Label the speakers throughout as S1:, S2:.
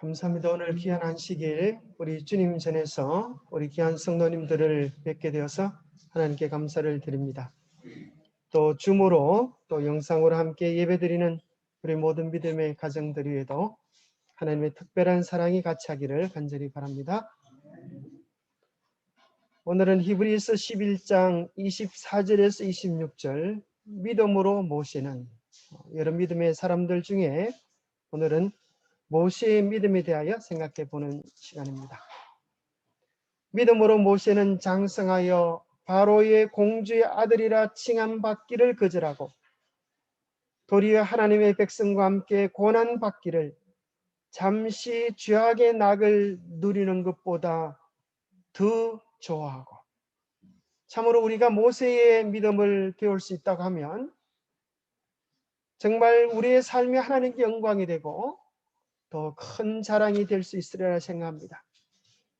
S1: 감사합니다. 오늘 귀한 안식일 우리 주님 전에서 우리 귀한 성도님들을 뵙게 되어서 하나님께 감사를 드립니다. 또 줌으로 또 영상으로 함께 예배드리는 우리 모든 믿음의 가정들 위에도 하나님의 특별한 사랑이 같이 하기를 간절히 바랍니다. 오늘은 히브리서 11장 24절에서 26절 믿음으로 모세는 여러 믿음의 사람들 중에 오늘은 모세의 믿음에 대하여 생각해 보는 시간입니다. 믿음으로 모세는 장성하여 바로의 공주의 아들이라 칭함받기를 거절하고 도리어 하나님의 백성과 함께 고난받기를 잠시 죄악의 낙을 누리는 것보다 더 좋아하고, 참으로 우리가 모세의 믿음을 배울 수 있다고 하면 정말 우리의 삶이 하나님께 영광이 되고 더 큰 자랑이 될 수 있으리라 생각합니다.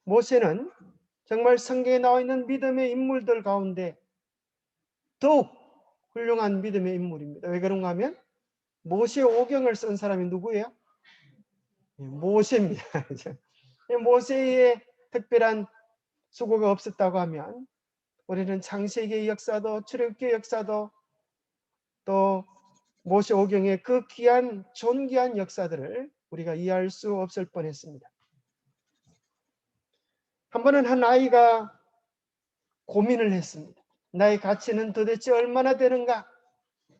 S1: 모세는 정말 성경에 나와 있는 믿음의 인물들 가운데 더욱 훌륭한 믿음의 인물입니다. 왜 그런가 하면 모세 오경을 쓴 사람이 누구예요? 모세입니다. 모세의 특별한 수고가 없었다고 하면 우리는 창세기의 역사도 출애굽기의 역사도 또 모세 오경의 그 귀한 존귀한 역사들을 우리가 이해할 수 없을 뻔했습니다. 한 번은 한 아이가 고민을 했습니다. 나의 가치는 도대체 얼마나 되는가?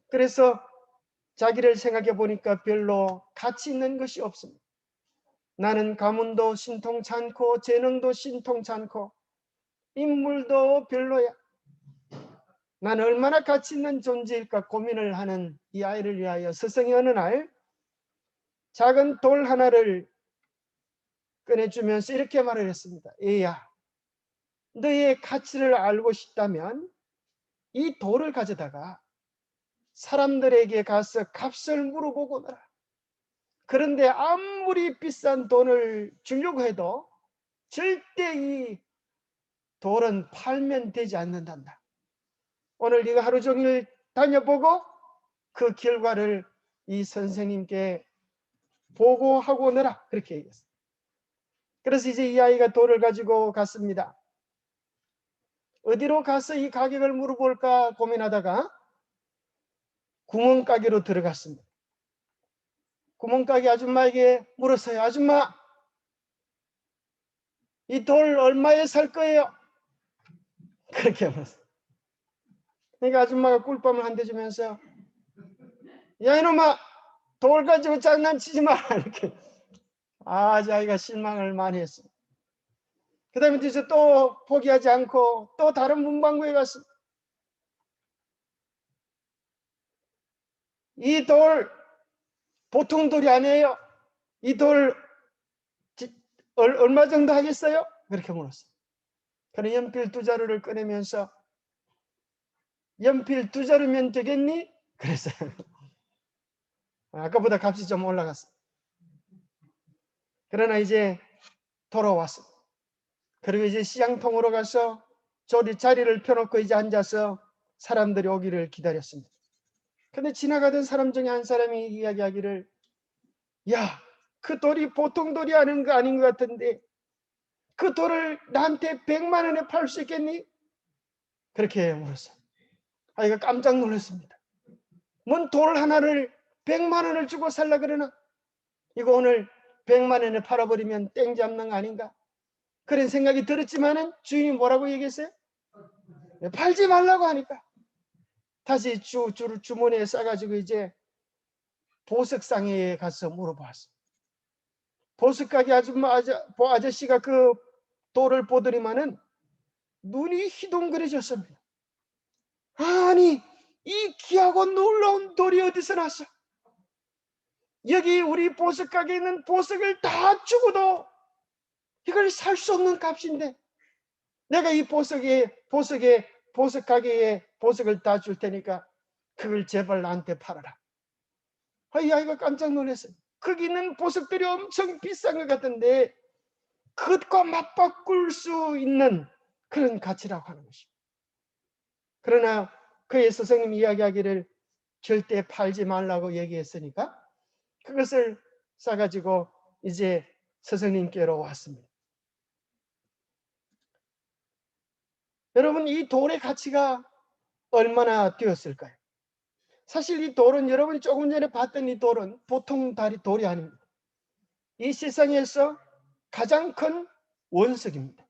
S1: 그래서 자기를 생각해 보니까 별로 가치 있는 것이 없습니다. 나는 가문도 신통치 않고 재능도 신통치 않고 인물도 별로야. 나는 얼마나 가치 있는 존재일까 고민을 하는 이 아이를 위하여 스승이 어느 날 작은 돌 하나를 꺼내주면서 이렇게 말을 했습니다. 얘야, 너의 가치를 알고 싶다면 이 돌을 가져다가 사람들에게 가서 값을 물어보고 오너라. 그런데 아무리 비싼 돈을 주려고 해도 절대 이 돌은 팔면 되지 않는단다. 오늘 네가 하루 종일 다녀보고 그 결과를 이 선생님께 보고하고 오너라. 그렇게 얘기했어요. 그래서 이제 이 아이가 돌을 가지고 갔습니다. 어디로 가서 이 가격을 물어볼까 고민하다가 구멍가게로 들어갔습니다. 구멍가게 아줌마에게 물었어요. 아줌마, 이 돌 얼마에 살 거예요? 그렇게 물었어요. 그러니까 아줌마가 꿀밤을 한 대 주면서 야 이놈아, 돌 가지고 장난치지 마. 이렇게 자기가 실망을 많이 했어요. 그 다음에 뒤에서 또 포기하지 않고 또 다른 문방구에 갔습니다. 이 돌 보통 돌이 아니에요. 이 돌 얼마 정도 하겠어요? 그렇게 물었어요. 그는 연필 2자루를 꺼내면서 연필 2자루면 되겠니? 그랬어요. 아까보다 값이 좀 올라갔어요. 그러나 이제 돌아왔어요. 그리고 이제 시장통으로 가서 자리를 펴놓고 이제 앉아서 사람들이 오기를 기다렸습니다. 근데 지나가던 사람 중에 한 사람이 이야기하기를, 야, 그 돌이 보통 돌이 아닌 것 같은데 그 돌을 나한테 100만 원에 팔 수 있겠니? 그렇게 물었어요. 아이가 깜짝 놀랐습니다. 뭔 돌 하나를 100만 원을 주고 살라 그러나? 이거 오늘 100만 원에 팔아버리면 땡 잡는 거 아닌가? 그런 생각이 들었지만은 주인이 뭐라고 얘기했어요? 팔지 말라고 하니까 다시 주머니에 싸가지고 이제 보석상에 가서 물어봤어요. 보석가게 아저씨가 그 돌을 보더니만은 눈이 희동그레졌습니다. 아니, 이 귀하고 놀라운 돌이 어디서 났어? 여기 우리 보석가게에 있는 보석을 다 주고도 이걸 살 수 없는 값인데 내가 이 보석가게에 보석을 다 줄 테니까 그걸 제발 나한테 팔아라. 이 아이가 깜짝 놀랐어요. 거기 있는 보석들이 엄청 비싼 것 같은데 그것과 맞바꿀 수 있는 그런 가치라고 하는 것입니다. 그러나 그의 스승님이 이야기하기를 절대 팔지 말라고 얘기했으니까 그것을 싸가지고 이제 스승님께로 왔습니다. 여러분, 이 돌의 가치가 얼마나 되었을까요? 사실 이 돌은, 여러분이 조금 전에 봤던 이 돌은 보통 돌이 아닙니다. 이 세상에서 가장 큰 원석입니다.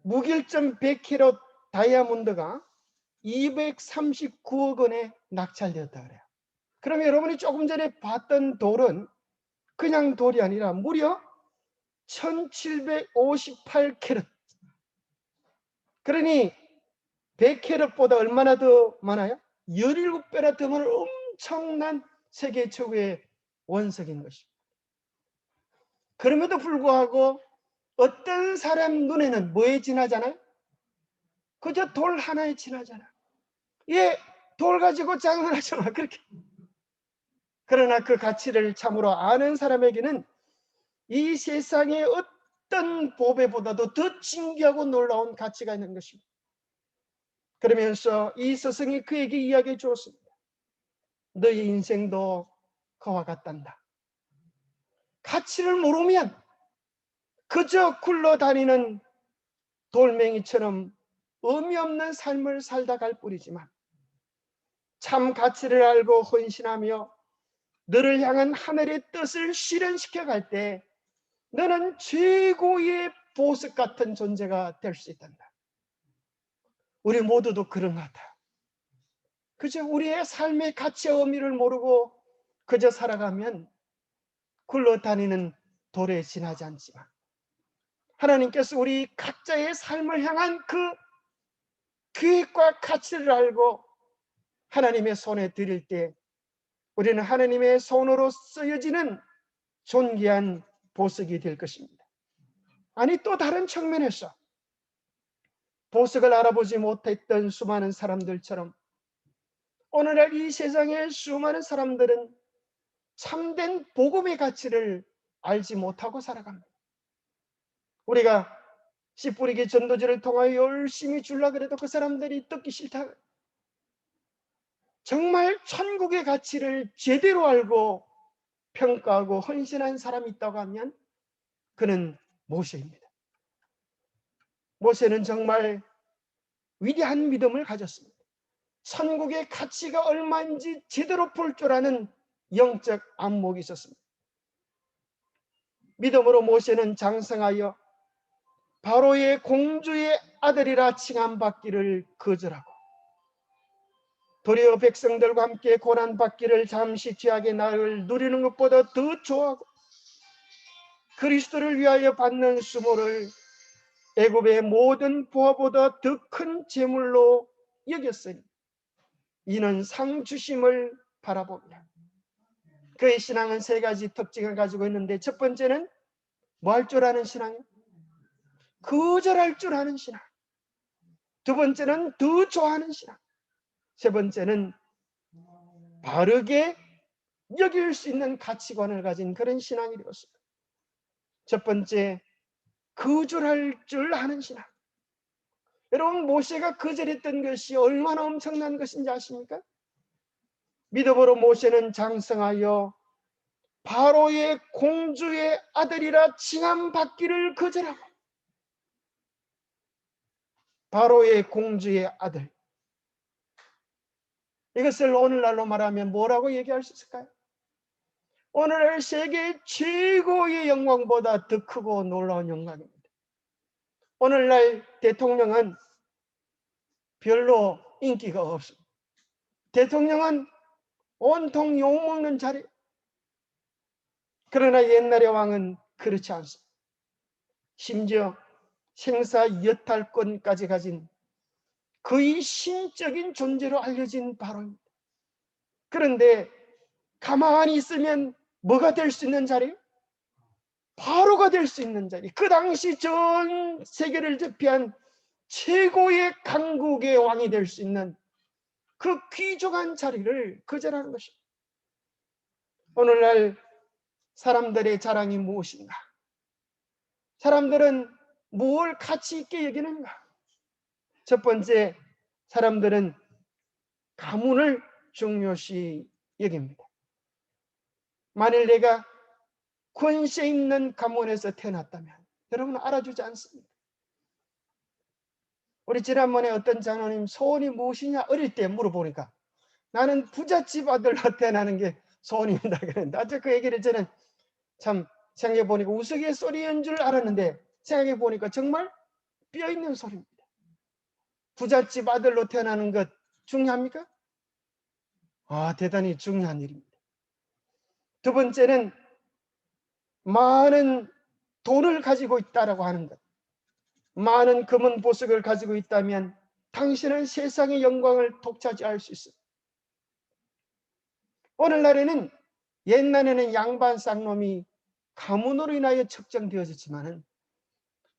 S1: 무결점 100캐럿 다이아몬드가 239억 원에 낙찰되었다 그래요. 그럼 여러분이 조금 전에 봤던 돌은 그냥 돌이 아니라 무려 1758캐럿. 그러니 100캐럿보다 얼마나 더 많아요? 17배나 더 많은 엄청난 세계 최고의 원석인 것입니다. 그럼에도 불구하고 어떤 사람 눈에는 뭐에 지나잖아요? 그저 돌 하나에 지나잖아. 예, 돌 가지고 장난하지 마. 그렇게. 그러나 그 가치를 참으로 아는 사람에게는 이 세상의 어떤 보배보다도 더 신기하고 놀라운 가치가 있는 것입니다. 그러면서 이 스승이 그에게 이야기해 주었습니다. 너의 인생도 그와 같단다. 가치를 모르면 그저 굴러다니는 돌멩이처럼 의미 없는 삶을 살다 갈 뿐이지만, 참 가치를 알고 헌신하며 너를 향한 하늘의 뜻을 실현시켜 갈 때 너는 최고의 보석 같은 존재가 될 수 있단다. 우리 모두도 그런 것 같아. 그저 우리의 삶의 가치와 의미를 모르고 그저 살아가면 굴러다니는 돌에 지나지 않지만, 하나님께서 우리 각자의 삶을 향한 그 계획과 가치를 알고 하나님의 손에 드릴 때 우리는 하나님의 손으로 쓰여지는 존귀한 보석이 될 것입니다. 아니, 또 다른 측면에서 보석을 알아보지 못했던 수많은 사람들처럼 오늘날 이 세상의 수많은 사람들은 참된 복음의 가치를 알지 못하고 살아갑니다. 우리가 씨 뿌리기 전도지를 통하여 열심히 주려고 그래도 그 사람들이 듣기 싫다. 정말 천국의 가치를 제대로 알고 평가하고 헌신한 사람이 있다고 하면 그는 모세입니다. 모세는 정말 위대한 믿음을 가졌습니다. 천국의 가치가 얼마인지 제대로 볼 줄 아는 영적 안목이 있었습니다. 믿음으로 모세는 장성하여 바로의 공주의 아들이라 칭함받기를 거절하고 도리어 백성들과 함께 고난받기를 잠시 죄악의 날을 누리는 것보다 더 좋아하고 그리스도를 위하여 받는 수모를 애굽의 모든 부하보다 더 큰 재물로 여겼으니 이는 상 주심을 바라봅니다. 그의 신앙은 세 가지 특징을 가지고 있는데, 첫 번째는 뭐 할 줄 아는 신앙이에요? 거절할 줄 아는 신앙. 두 번째는 더 좋아하는 신앙. 세 번째는 바르게 여길 수 있는 가치관을 가진 그런 신앙이 되었습니다. 첫 번째, 거절할 줄 아는 신앙. 여러분, 모세가 거절했던 것이 얼마나 엄청난 것인지 아십니까? 믿음으로 모세는 장성하여 바로의 공주의 아들이라 칭함받기를 거절하고, 바로의 공주의 아들, 이것을 오늘날로 말하면 뭐라고 얘기할 수 있을까요? 오늘날 세계 최고의 영광보다 더 크고 놀라운 영광입니다. 오늘날 대통령은 별로 인기가 없습니다. 대통령은 온통 욕먹는 자리. 그러나 옛날의 왕은 그렇지 않습니다. 심지어 생사 여탈권까지 가진 거의 신적인 존재로 알려진 바로입니다. 그런데 가만히 있으면 뭐가 될 수 있는 자리? 바로가 될 수 있는 자리. 그 당시 전 세계를 제패한 최고의 강국의 왕이 될 수 있는 그 귀중한 자리를 거절하는 것입니다. 오늘날 사람들의 자랑이 무엇인가? 사람들은 무엇을 가치 있게 여기는가? 첫 번째, 사람들은 가문을 중요시 여깁니다. 만일 내가 권세 있는 가문에서 태어났다면 여러분 알아주지 않습니다. 우리 지난번에 어떤 장로님 소원이 무엇이냐 어릴 때 물어보니까 나는 부잣집 아들로 태어나는 게 소원입니다 그랬는데 아주 그 얘기를 저는 참 생각해 보니까 우스갯소리인 줄 알았는데 생각해 보니까 정말 뼈있는 소리입니다. 부잣집 아들로 태어나는 것 중요합니까? 대단히 중요한 일입니다. 두 번째는 많은 돈을 가지고 있다라고 하는 것. 많은 금은 보석을 가지고 있다면 당신은 세상의 영광을 독차지할 수 있습니다. 오늘날에는 옛날에는 양반 쌍놈이 가문으로 인하여 측정되어졌지만은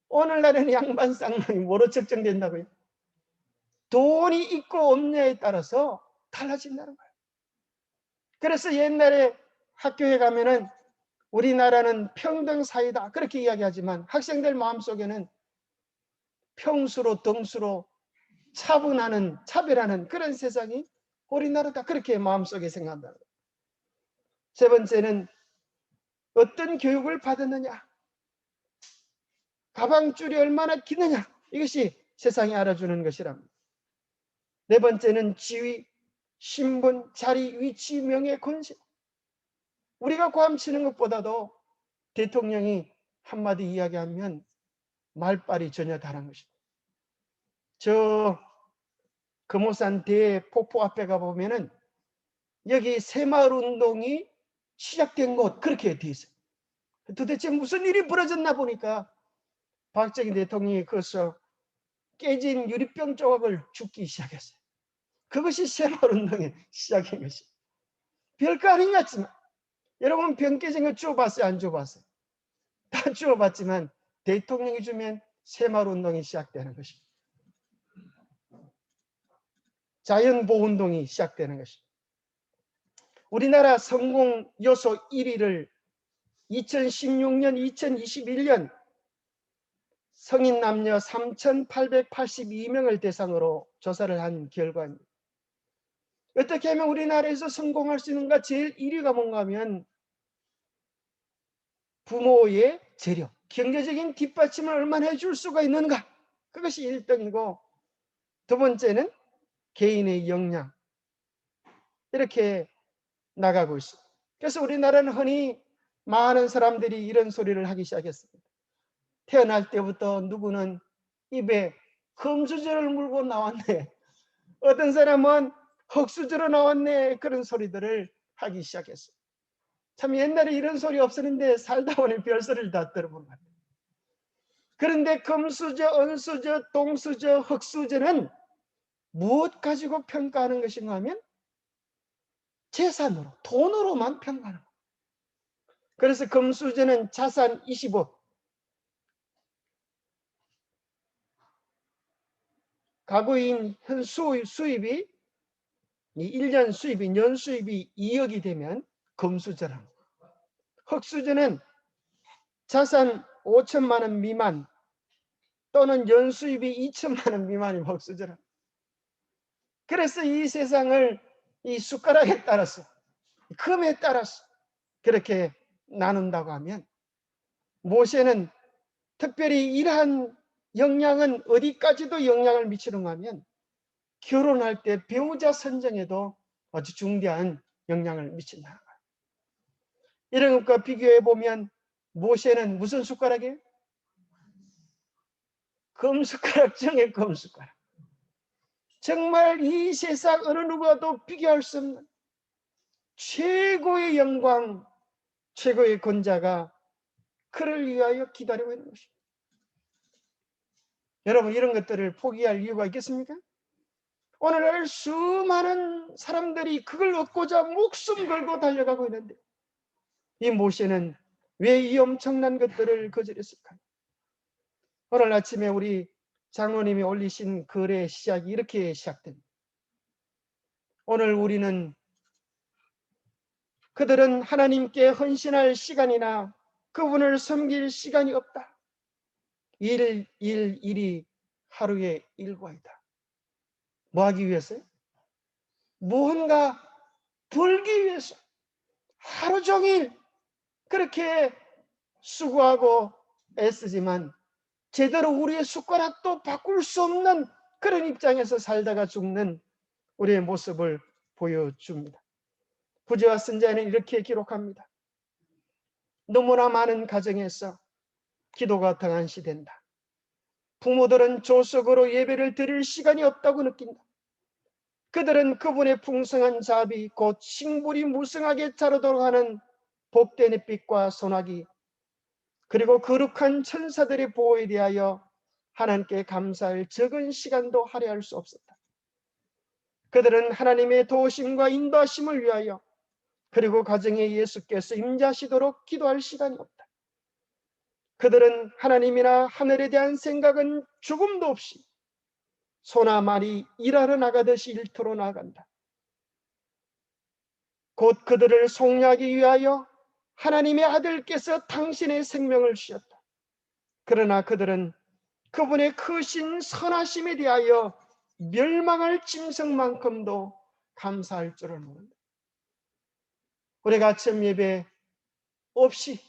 S1: 오늘날에는 양반 쌍놈이 뭐로 측정된다고요? 돈이 있고 없냐에 따라서 달라진다는 거예요. 그래서 옛날에 학교에 가면은 우리나라는 평등 사회다 그렇게 이야기하지만 학생들 마음속에는 평수로 등수로 차별하는 그런 세상이 우리나라다 그렇게 마음속에 생각한다. 세 번째는 어떤 교육을 받았느냐, 가방줄이 얼마나 기느냐, 이것이 세상이 알아주는 것이랍니다. 네 번째는 지위, 신분, 자리, 위치, 명예, 권세. 우리가 고함치는 것보다도 대통령이 한마디 이야기하면 말빨이 전혀 다른 것입니다. 저 금오산 대폭포 앞에 가보면은 여기 새마을운동이 시작된 곳 그렇게 돼 있어요. 도대체 무슨 일이 벌어졌나 보니까 박정희 대통령이 거기서 깨진 유리병 조각을 줍기 시작했어요. 그것이 새마을운동의 시작인 것이에요. 별거 아닌 것 같지만 여러분 병 깨진 거 주워봤어요? 안 주워봤어요? 다 주워봤지만 대통령이 주면 새마을운동이 시작되는 것입니다. 자연보호운동이 시작되는 것입니다. 우리나라 성공 요소 1위를 2016년, 2021년 성인 남녀 3,882명을 대상으로 조사를 한 결과입니다. 어떻게 하면 우리나라에서 성공할 수 있는가? 제일 1위가 뭔가 하면 부모의 재력, 경제적인 뒷받침을 얼마나 해줄 수가 있는가? 그것이 1등이고 두 번째는 개인의 역량. 이렇게 나가고 있습니다. 그래서 우리나라는 흔히 많은 사람들이 이런 소리를 하기 시작했습니다. 태어날 때부터 누구는 입에 금수저를 물고 나왔네. 어떤 사람은 흙수저로 나왔네. 그런 소리들을 하기 시작했어요. 참 옛날에 이런 소리 없었는데 살다 보니 별소리를 다 들어본 것 같아요. 그런데 금수저, 은수저, 동수저, 흙수저는 무엇 가지고 평가하는 것인가 하면 재산으로, 돈으로만 평가하는 거예요. 그래서 금수저는 자산 25, 가구인 현 수입이 1년 수입이 연수입이 2억이 되면 금수저랍니다. 흙수저는 자산 5천만 원 미만 또는 연수입이 2천만 원 미만이 흙수저랍니다. 그래서 이 세상을 이 숟가락에 따라서 금에 따라서 그렇게 나눈다고 하면 모세는 특별히 이러한 영향은 어디까지도 영향을 미치는가 하면 결혼할 때 배우자 선정에도 아주 중대한 영향을 미친다는 거예요. 이런 것과 비교해 보면 모세는 무슨 숟가락이에요? 금숟가락 중에 금숟가락. 정말 이 세상 어느 누구와도 비교할 수 없는 최고의 영광, 최고의 권자가 그를 위하여 기다리고 있는 것입니다. 여러분 이런 것들을 포기할 이유가 있겠습니까? 오늘날 수많은 사람들이 그걸 얻고자 목숨 걸고 달려가고 있는데 이 모세는 왜 이 엄청난 것들을 거절했을까요? 오늘 아침에 우리 장로님이 올리신 글의 시작이 이렇게 시작됩니다. 오늘 우리는 그들은 하나님께 헌신할 시간이나 그분을 섬길 시간이 없다. 일이 하루의 일과이다. 뭐 하기 위해서요? 무언가 벌기 위해서 하루 종일 그렇게 수고하고 애쓰지만 제대로 우리의 숟가락도 바꿀 수 없는 그런 입장에서 살다가 죽는 우리의 모습을 보여줍니다. 구제와 선자에는 이렇게 기록합니다. 너무나 많은 가정에서 기도가 등한시된다. 부모들은 조석으로 예배를 드릴 시간이 없다고 느낀다. 그들은 그분의 풍성한 자비 곧 식물이 무성하게 자라도록 하는 복된 햇빛과 소나기 그리고 거룩한 천사들의 보호에 대하여 하나님께 감사할 적은 시간도 할애할 수 없었다. 그들은 하나님의 도우심과 인도하심을 위하여 그리고 가정에 예수께서 임재하시도록 기도할 시간이 없다. 그들은 하나님이나 하늘에 대한 생각은 조금도 없이 소나 말이 일하러 나가듯이 일터로 나간다. 곧 그들을 속량하기 위하여 하나님의 아들께서 당신의 생명을 주셨다. 그러나 그들은 그분의 크신 선하심에 대하여 멸망할 짐승만큼도 감사할 줄을 모른다. 우리가 아침 예배 없이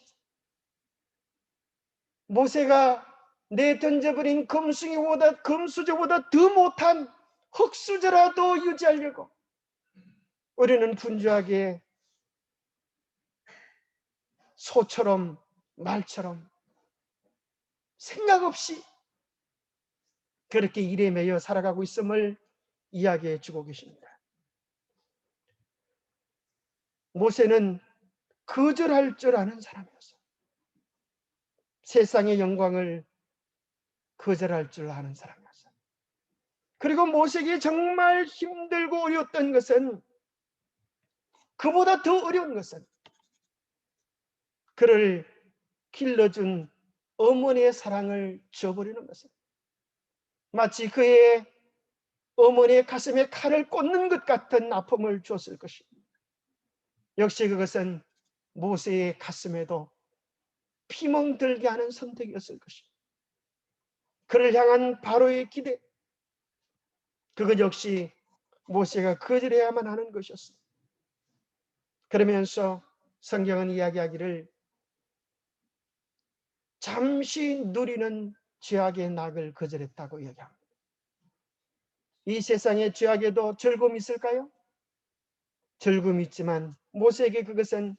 S1: 모세가 내 던져버린 금수저보다 더 못한 흙수저라도 유지하려고 우리는 분주하게 소처럼 말처럼 생각 없이 그렇게 일에 매여 살아가고 있음을 이야기해 주고 계십니다. 모세는 거절할 줄 아는 사람이었어요. 세상의 영광을 거절할 줄 아는 사람이었어요. 그리고 모세에게 정말 힘들고 어려웠던 것은 그보다 더 어려운 것은 그를 길러준 어머니의 사랑을 저버리는 것입니다. 마치 그의 어머니의 가슴에 칼을 꽂는 것 같은 아픔을 줬을 것입니다. 역시 그것은 모세의 가슴에도 피멍 들게 하는 선택이었을 것입니다. 그를 향한 바로의 기대, 그것 역시 모세가 거절해야만 하는 것이었습니다. 그러면서 성경은 이야기하기를 잠시 누리는 죄악의 낙을 거절했다고 이야기합니다. 이 세상의 죄악에도 즐거움이 있을까요? 즐거움이 있지만 모세에게 그것은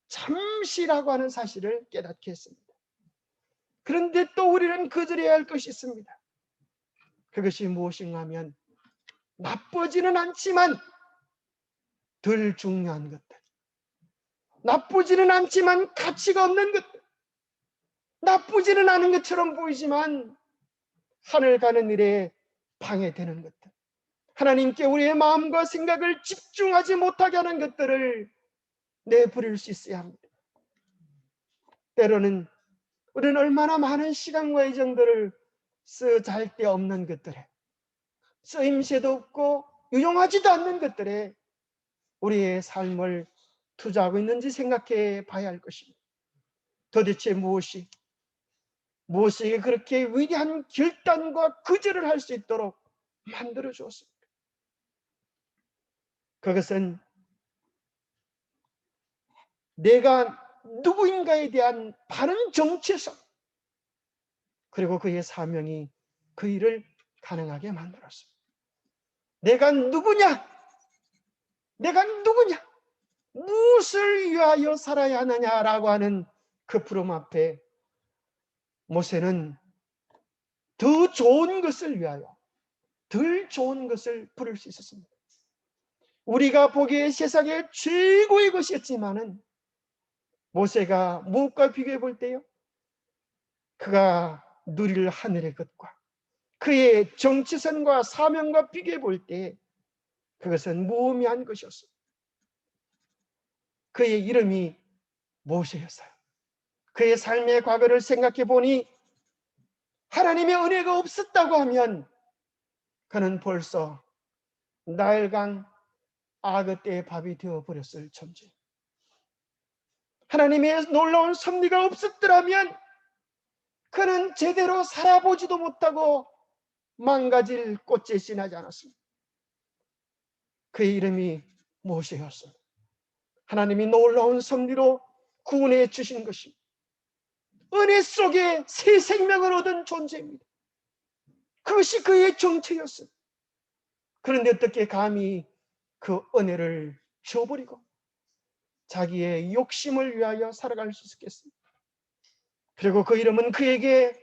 S1: 잠시라고 하는 사실을 깨닫게 했습니다. 그런데 또 우리는 거절해야 할 것이 있습니다. 그것이 무엇인가 하면 나쁘지는 않지만 덜 중요한 것들, 나쁘지는 않지만 가치가 없는 것들, 나쁘지는 않은 것처럼 보이지만 하늘 가는 일에 방해되는 것들, 하나님께 우리의 마음과 생각을 집중하지 못하게 하는 것들을 내버릴 수 있어야 합니다. 때로는 우리는 얼마나 많은 시간과 애정들을 잘 데 없는 것들에, 쓰임새도 없고 유용하지도 않는 것들에 우리의 삶을 투자하고 있는지 생각해 봐야 할 것입니다. 도대체 무엇이 모세에게 그렇게 위대한 결단과 거절을 할 수 있도록 만들어 주었습니까? 그것은 내가 누구인가에 대한 바른 정체성, 그리고 그의 사명이 그 일을 가능하게 만들었습니다. 내가 누구냐? 내가 누구냐? 무엇을 위하여 살아야 하느냐라고 하는 그 부름 앞에 모세는 더 좋은 것을 위하여 덜 좋은 것을 부를 수 있었습니다. 우리가 보기에 세상의 최고의 것이었지만은 모세가 무엇과 비교해 볼 때요? 그가 누릴 하늘의 것과 그의 정치선과 사명과 비교해 볼 때 그것은 무의미한 것이었습니다. 그의 이름이 모세였어요. 그의 삶의 과거를 생각해 보니 하나님의 은혜가 없었다고 하면 그는 벌써 나일강 악어 떼의 밥이 되어버렸을 존재. 하나님의 놀라운 섭리가 없었더라면 그는 제대로 살아보지도 못하고 망가질 꽃에 지나지 않았습니다. 그의 이름이 모세였습니다. 하나님이 놀라운 섭리로 구원해 주신 것입니다. 은혜 속에 새 생명을 얻은 존재입니다. 그것이 그의 정체였어요. 그런데 어떻게 감히 그 은혜를 저버리고 자기의 욕심을 위하여 살아갈 수 있겠습니까? 그리고 그 이름은 그에게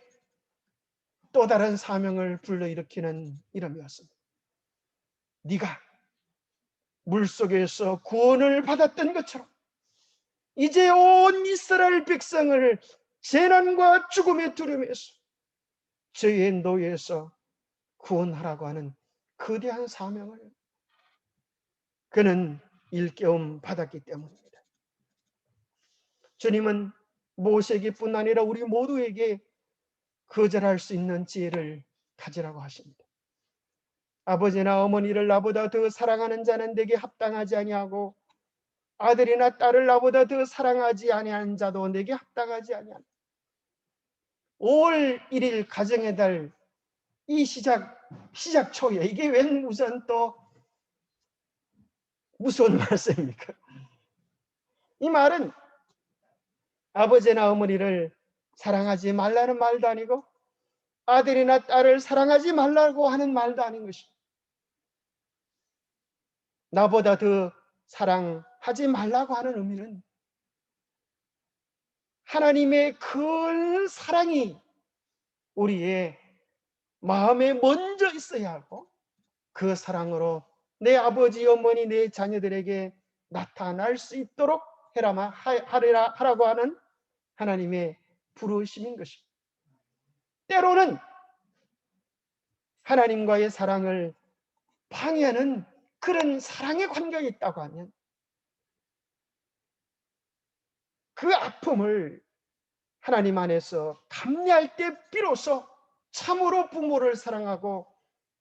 S1: 또 다른 사명을 불러일으키는 이름이었습니다. 네가 물속에서 구원을 받았던 것처럼 이제 온 이스라엘 백성을 재난과 죽음의 두려움에서 죄의 노예에서 구원하라고 하는 거대한 사명을 그는 일깨움 받았기 때문입니다. 주님은 모세에게뿐 아니라 우리 모두에게 거절할 수 있는 지혜를 가지라고 하십니다. 아버지나 어머니를 나보다 더 사랑하는 자는 내게 합당하지 아니하고 아들이나 딸을 나보다 더 사랑하지 아니하는 자도 내게 합당하지 아니하다. 올 1일 가정의 달 이 시작 초에 이게 웬 우선 또 무서운 말씀입니까? 이 말은 아버지나 어머니를 사랑하지 말라는 말도 아니고 아들이나 딸을 사랑하지 말라고 하는 말도 아닌 것입니다. 나보다 더 사랑하지 말라고 하는 의미는 하나님의 큰 사랑이 우리의 마음에 먼저 있어야 하고 그 사랑으로 내 아버지, 어머니, 내 자녀들에게 나타날 수 있도록 하라고 하는 하나님의 부르심인 것입니다. 때로는 하나님과의 사랑을 방해하는 그런 사랑의 관계가 있다고 하면 그 아픔을 하나님 안에서 감내할 때 비로소 참으로 부모를 사랑하고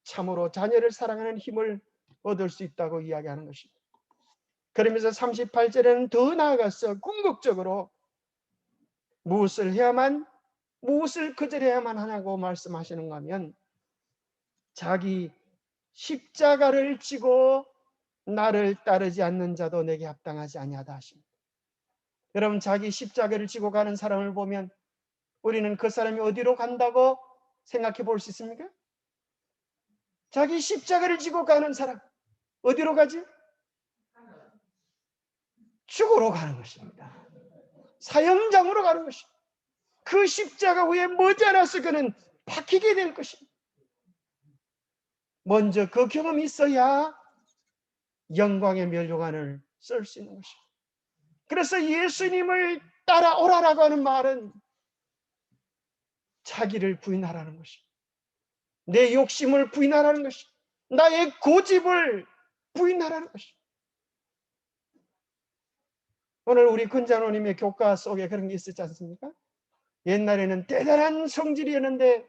S1: 참으로 자녀를 사랑하는 힘을 얻을 수 있다고 이야기하는 것입니다. 그러면서 38절에는 더 나아가서 궁극적으로 무엇을 거절해야만 하냐고 말씀하시는가 하면 자기 십자가를 지고 나를 따르지 않는 자도 내게 합당하지 아니하다 하십니다. 여러분, 자기 십자가를 지고 가는 사람을 보면 우리는 그 사람이 어디로 간다고 생각해 볼 수 있습니까? 자기 십자가를 지고 가는 사람 어디로 가지? 죽으러 가는 것입니다. 사형장으로 가는 것입니다. 그 십자가 위에 머지않아서 그는 박히게 될 것입니다. 먼저 그 경험이 있어야 영광의 멸류관을 쓸 수 있는 것입니다. 그래서 예수님을 따라오라라고 하는 말은 자기를 부인하라는 것입니다. 내 욕심을 부인하라는 것입니다. 나의 고집을 부인하라는 것입니다. 오늘 우리 근자노님의 교과 속에 그런 게 있었지 않습니까? 옛날에는 대단한 성질이었는데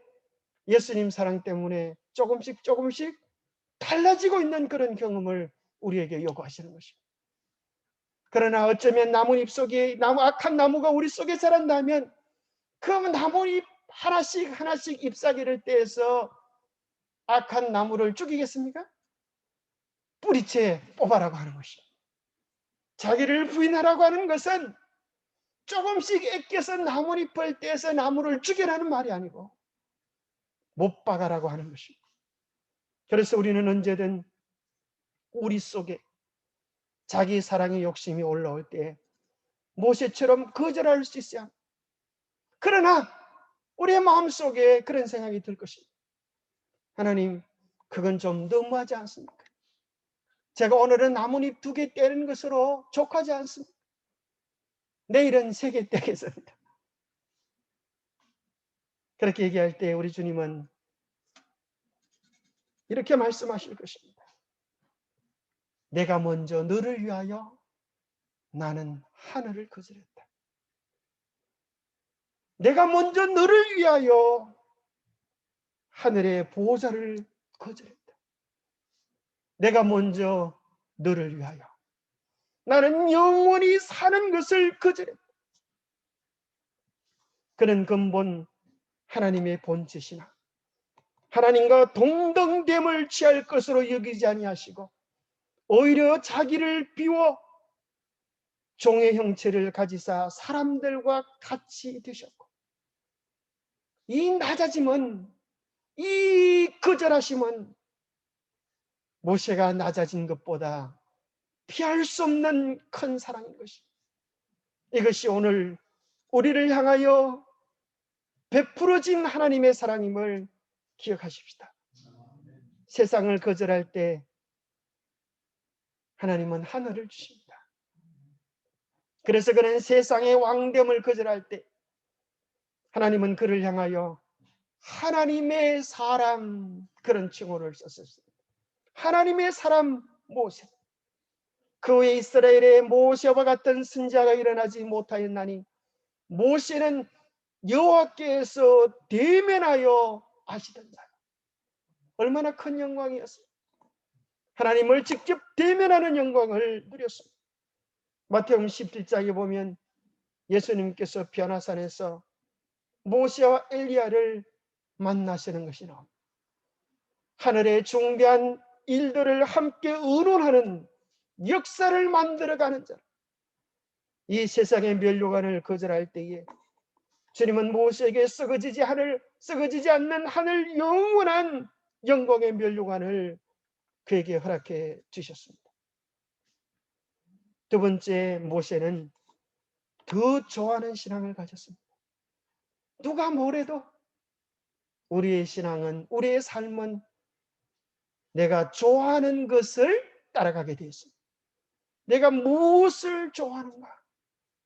S1: 예수님 사랑 때문에 조금씩 달라지고 있는 그런 경험을 우리에게 요구하시는 것입니다. 그러나 어쩌면 나뭇잎 속에 악한 나무가 우리 속에 자란다면 그 나뭇잎 하나씩 잎사귀를 떼서 악한 나무를 죽이겠습니까? 뿌리채 뽑아라고 하는 것입니다. 자기를 부인하라고 하는 것은 조금씩 애껴서 나뭇잎을 떼서 나무를 죽여라는 말이 아니고 못 박아라고 하는 것입니다. 그래서 우리는 언제든 우리 속에 자기 사랑의 욕심이 올라올 때 모세처럼 거절할 수 있어야 합니다. 그러나 우리의 마음속에 그런 생각이 들 것입니다. 하나님, 그건 좀 너무하지 않습니까? 제가 오늘은 나뭇잎 2개 떼는 것으로 족하지 않습니다. 내일은 3개 떼겠습니다. 그렇게 얘기할 때 우리 주님은 이렇게 말씀하실 것입니다. 내가 먼저 너를 위하여 나는 하늘을 거절했다. 내가 먼저 너를 위하여 하늘의 보호자를 거절했다. 내가 먼저 너를 위하여 나는 영원히 사는 것을 거절했다. 그는 근본 하나님의 본체시나 하나님과 동등됨을 취할 것으로 여기지 아니하시고 오히려 자기를 비워 종의 형체를 가지사 사람들과 같이 되셨고 이 낮아짐은, 이 거절하심은 모세가 낮아진 것보다 피할 수 없는 큰 사랑인 것입니다. 이것이 오늘 우리를 향하여 베풀어진 하나님의 사랑임을 기억하십시다. 세상을 거절할 때 하나님은 하늘을 주십니다. 그래서 그는 세상의 왕됨을 거절할 때 하나님은 그를 향하여 하나님의 사람, 그런 칭호를 썼습니다. 하나님의 사람 모세. 그 후에 이스라엘에 모세와 같은 선지자가 일어나지 못하였나니 모세는 여호와께서 대면하여 아시던 자. 얼마나 큰 영광이었어요. 하나님을 직접 대면하는 영광을 누렸습니다. 마태복음 17장에 보면 예수님께서 변화산에서 모세와 엘리야를 만나시는 것이 나옵니다. 하늘의 중대한 일들을 함께 의논하는 역사를 만들어가는 자. 이 세상의 면류관을 거절할 때에 주님은 모세에게 썩어지지 않는 하늘 영원한 영광의 면류관을 그에게 허락해 주셨습니다. 두 번째, 모세는 더 좋아하는 신앙을 가졌습니다. 누가 뭐래도 우리의 신앙은, 우리의 삶은 내가 좋아하는 것을 따라가게 되어 있습니다. 내가 무엇을 좋아하는가?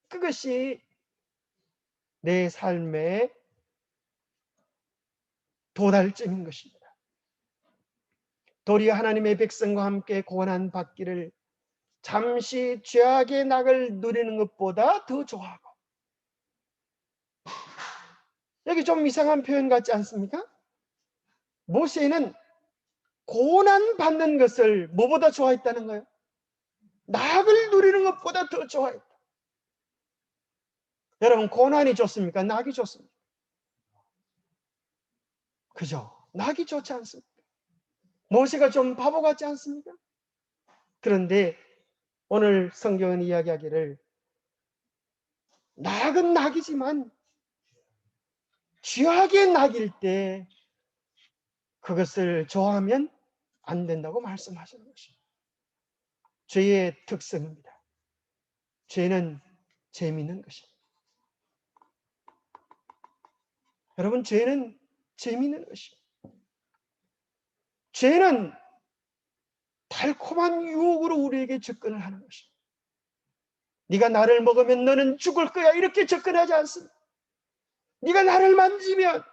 S1: 그것이 내 삶의 도달점인 것입니다. 도리어 하나님의 백성과 함께 고난 받기를 잠시 죄악의 낙을 누리는 것보다 더 좋아하고, 여기 좀 이상한 표현 같지 않습니까? 모세는 고난 받는 것을 뭐보다 좋아했다는 거예요? 낙을 누리는 것보다 더 좋아했다. 여러분, 고난이 좋습니까? 낙이 좋습니까? 그죠? 낙이 좋지 않습니까? 모세가 좀 바보 같지 않습니까? 그런데 오늘 성경은 이야기하기를 낙은 낙이지만 죄악의 낙일 때 그것을 좋아하면 안 된다고 말씀하시는 것입니다. 죄의 특성입니다. 죄는 재미있는 것입니다. 여러분, 죄는 재미있는 것입니다. 죄는 달콤한 유혹으로 우리에게 접근을 하는 것입니다. 네가 나를 먹으면 너는 죽을 거야, 이렇게 접근하지 않습니다. 네가 나를 만지면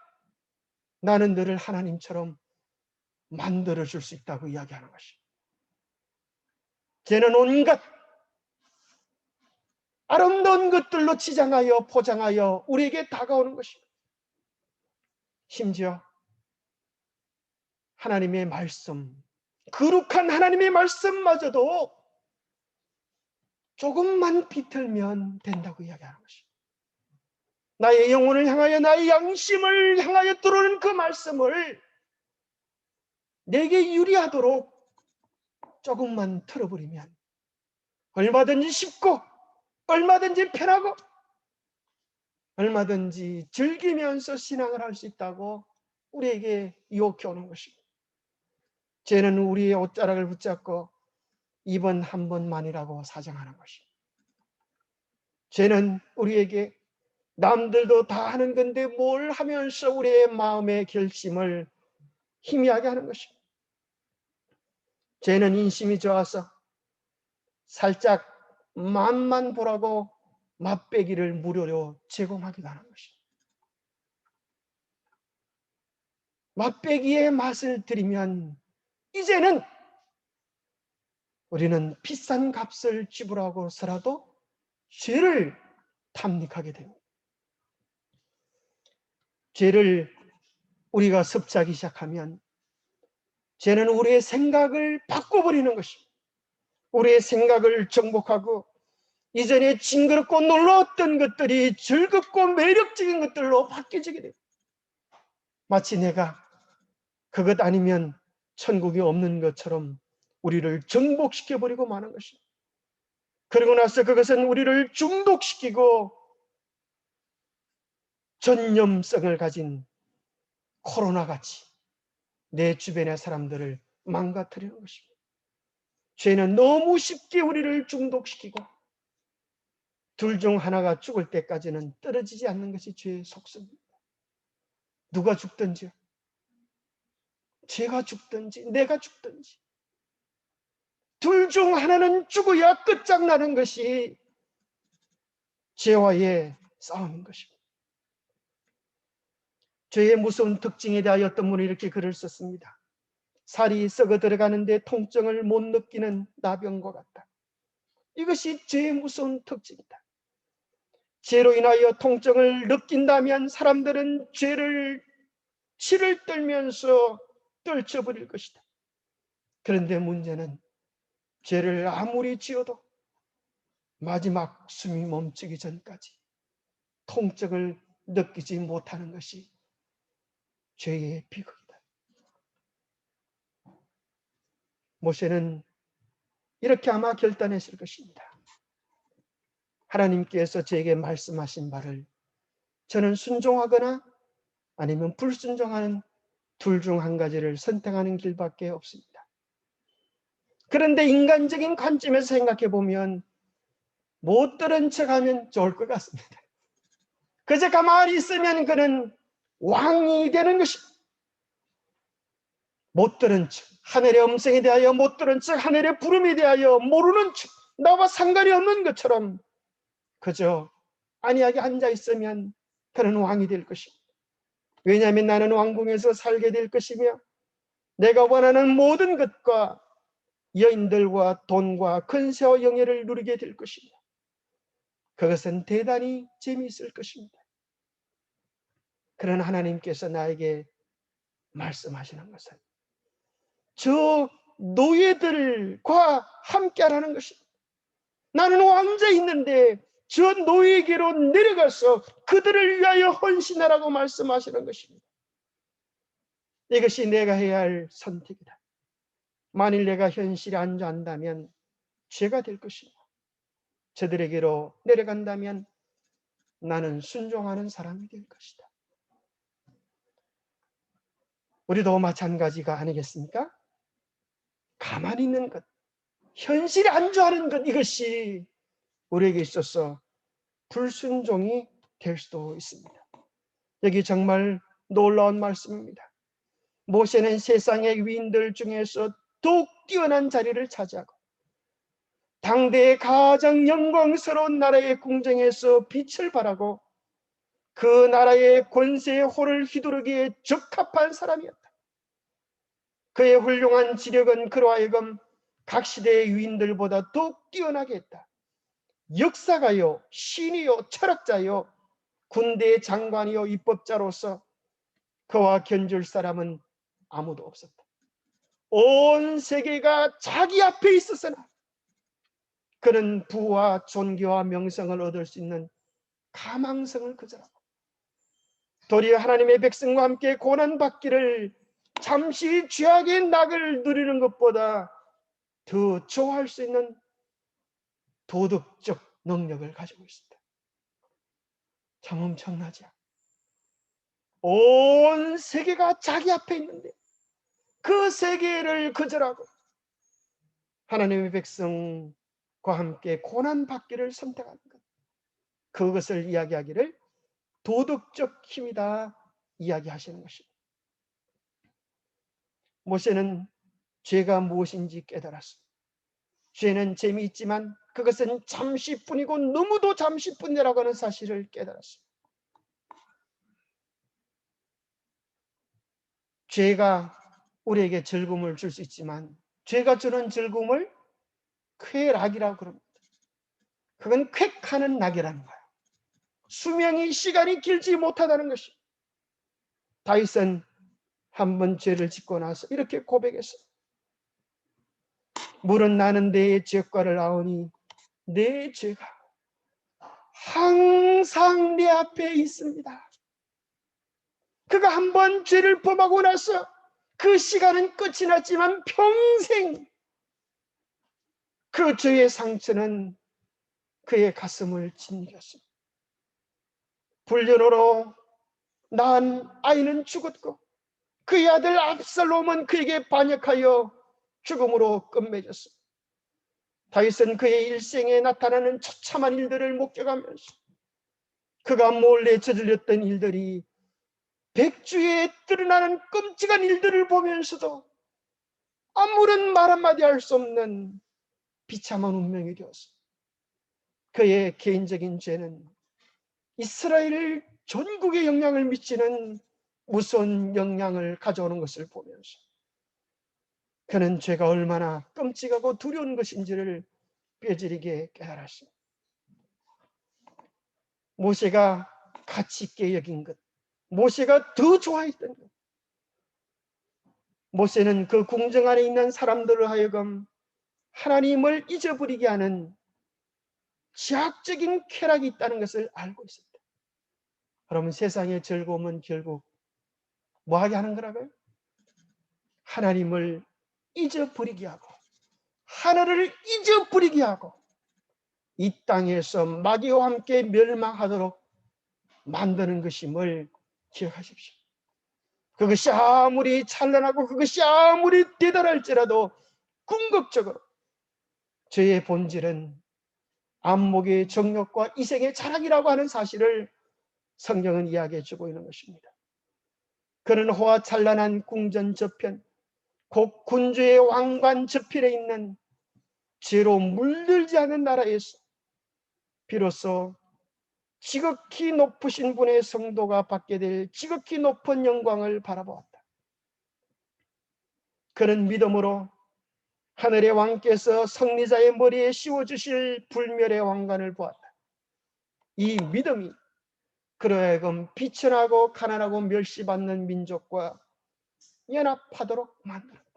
S1: 나는 너를 하나님처럼 만들어줄 수 있다고 이야기하는 것입니다. 죄는 온갖 아름다운 것들로 치장하여 포장하여 우리에게 다가오는 것입니다. 심지어 하나님의 말씀, 거룩한 하나님의 말씀마저도 조금만 비틀면 된다고 이야기하는 것입니다. 나의 영혼을 향하여, 나의 양심을 향하여 들어오는 그 말씀을 내게 유리하도록 조금만 틀어버리면 얼마든지 쉽고, 얼마든지 편하고, 얼마든지 즐기면서 신앙을 할 수 있다고 우리에게 유혹해 오는 것입니다. 죄는 우리의 옷자락을 붙잡고 이번 한 번만이라고 사정하는 것입니다. 죄는 우리에게 남들도 다 하는 건데 뭘 하면서 우리의 마음의 결심을 희미하게 하는 것입니다. 죄는 인심이 좋아서 살짝 맛만 보라고 맛배기를 무료로 제공하기도 하는 것입니다. 맛배기의 맛을 들이면 이제는 우리는 비싼 값을 지불하고서라도 죄를 탐닉하게 됩니다. 죄를 우리가 섭취하기 시작하면 죄는 우리의 생각을 바꿔버리는 것입니다. 우리의 생각을 정복하고 이전에 징그럽고 놀라웠던 것들이 즐겁고 매력적인 것들로 바뀌어지게 됩니다. 마치 내가 그것 아니면 천국이 없는 것처럼 우리를 정복시켜버리고 마는 것입니다. 그러고 나서 그것은 우리를 중독시키고 전념성을 가진 코로나같이 내 주변의 사람들을 망가뜨리는 것입니다. 죄는 너무 쉽게 우리를 중독시키고 둘 중 하나가 죽을 때까지는 떨어지지 않는 것이 죄의 속성입니다. 누가 죽든지요. 죄가 죽든지 내가 죽든지 둘 중 하나는 죽어야 끝장나는 것이 죄와의 싸움인 것입니다. 죄의 무서운 특징에 대하여 어떤 분이 이렇게 글을 썼습니다. 살이 썩어 들어가는데 통증을 못 느끼는 나병과 같다. 이것이 죄의 무서운 특징이다. 죄로 인하여 통증을 느낀다면 사람들은 죄를 치를 떨면서 떨쳐버릴 것이다. 그런데 문제는 죄를 아무리 지어도 마지막 숨이 멈추기 전까지 통증을 느끼지 못하는 것이 죄의 비극이다. 모세는 이렇게 아마 결단했을 것입니다. 하나님께서 저에게 말씀하신 바를 저는 순종하거나 아니면 불순종하는 둘 중 한 가지를 선택하는 길밖에 없습니다. 그런데 인간적인 관점에서 생각해 보면 못 들은 척하면 좋을 것 같습니다. 그저 가만히 있으면 그는 왕이 되는 것입니다. 못 들은 척, 하늘의 음성에 대하여 못 들은 척, 하늘의 부름에 대하여 모르는 척, 나와 상관이 없는 것처럼 그저 안이하게 앉아 있으면 그는 왕이 될 것입니다. 왜냐하면 나는 왕궁에서 살게 될 것이며 내가 원하는 모든 것과 여인들과 돈과 근세와 영예를 누리게 될 것입니다. 그것은 대단히 재미있을 것입니다. 그러나 하나님께서 나에게 말씀하시는 것은 저 노예들과 함께하라는 것입니다. 나는 왕자에 있는데 저 노예에게로 내려가서 그들을 위하여 헌신하라고 말씀하시는 것입니다. 이것이 내가 해야 할 선택이다. 만일 내가 현실에 안주한다면 죄가 될 것이고 저들에게로 내려간다면 나는 순종하는 사람이 될 것이다. 우리도 마찬가지가 아니겠습니까? 가만히 있는 것, 현실에 안주하는 것, 이것이 우리에게 있어서 불순종이 될 수도 있습니다. 여기 정말 놀라운 말씀입니다. 모세는 세상의 위인들 중에서 더욱 뛰어난 자리를 차지하고 당대의 가장 영광스러운 나라의 궁정에서 빛을 발하고 그 나라의 권세의 호를 휘두르기에 적합한 사람이었다. 그의 훌륭한 지력은 그로 하여금 각 시대의 위인들보다 더욱 뛰어나게 했다. 역사가요, 신이요, 철학자요, 군대의 장관이요, 입법자로서 그와 견줄 사람은 아무도 없었다. 온 세계가 자기 앞에 있었으나 그는 부와 존귀와 명성을 얻을 수 있는 가망성을 거절하고 도리어 하나님의 백성과 함께 고난받기를 잠시 죄악의 낙을 누리는 것보다 더 좋아할 수 있는 도덕적 능력을 가지고 있습니다. 참 엄청나죠. 온 세계가 자기 앞에 있는데 그 세계를 거절하고 하나님의 백성과 함께 고난받기를 선택하는 것, 그것을 이야기하기를 도덕적 힘이다 이야기하시는 것입니다. 모세는 죄가 무엇인지 깨달았습니다. 죄는 재미있지만 그것은 잠시뿐이고 너무도 잠시뿐이라고 하는 사실을 깨달았습니다. 죄가 우리에게 즐거움을 줄 수 있지만 죄가 주는 즐거움을 쾌락이라고 그럽니다. 그건 쾌하는 낙이라는 거예요. 수명이 시간이 길지 못하다는 것이. 다윗은 한 번 죄를 짓고 나서 이렇게 고백했어요. 물은 나는 내 죄과를 아오니 내 죄가 항상 내 앞에 있습니다. 그가 한 번 죄를 범하고 나서 그 시간은 끝이 났지만 평생 그 죄의 상처는 그의 가슴을 짓누렸습니다. 불륜으로 낳은 아이는 죽었고 그의 아들 압살롬은 그에게 반역하여 죽음으로 끝맺었습니다. 다윗은 그의 일생에 나타나는 처참한 일들을 목격하면서 그가 몰래 저질렀던 일들이 백주에 드러나는 끔찍한 일들을 보면서도 아무런 말 한마디 할 수 없는 비참한 운명이 되었습니다. 그의 개인적인 죄는 이스라엘 전국에 영향을 미치는 무서운 영향을 가져오는 것을 보면서 그는 죄가 얼마나 끔찍하고 두려운 것인지를 뼈저리게 깨달았습니다. 모세가 가치 있게 여긴 것, 모세가 더 좋아했던 것, 모세는 그 궁정 안에 있는 사람들을 하여금 하나님을 잊어버리게 하는 지학적인 쾌락이 있다는 것을 알고 있습니다. 그러면 세상의 즐거움은 결국 뭐하게 하는 거라고요? 하나님을 잊어버리게 하고 하늘을 잊어버리게 하고 이 땅에서 마귀와 함께 멸망하도록 만드는 것임을 기억하십시오. 그것이 아무리 찬란하고 그것이 아무리 대단할지라도 궁극적으로 죄의 본질은 안목의 정욕과 이생의 자랑이라고 하는 사실을 성경은 이야기해 주고 있는 것입니다. 그는 호화찬란한 궁전 저편, 곧 군주의 왕관 저편에 있는 죄로 물들지 않은 나라에서 비로소 지극히 높으신 분의 성도가 받게 될 지극히 높은 영광을 바라보았다. 그는 믿음으로 하늘의 왕께서 성리자의 머리에 씌워주실 불멸의 왕관을 보았다. 이 믿음이 그로 하여금 비천하고 가난하고 멸시받는 민족과 연합하도록 만들었다.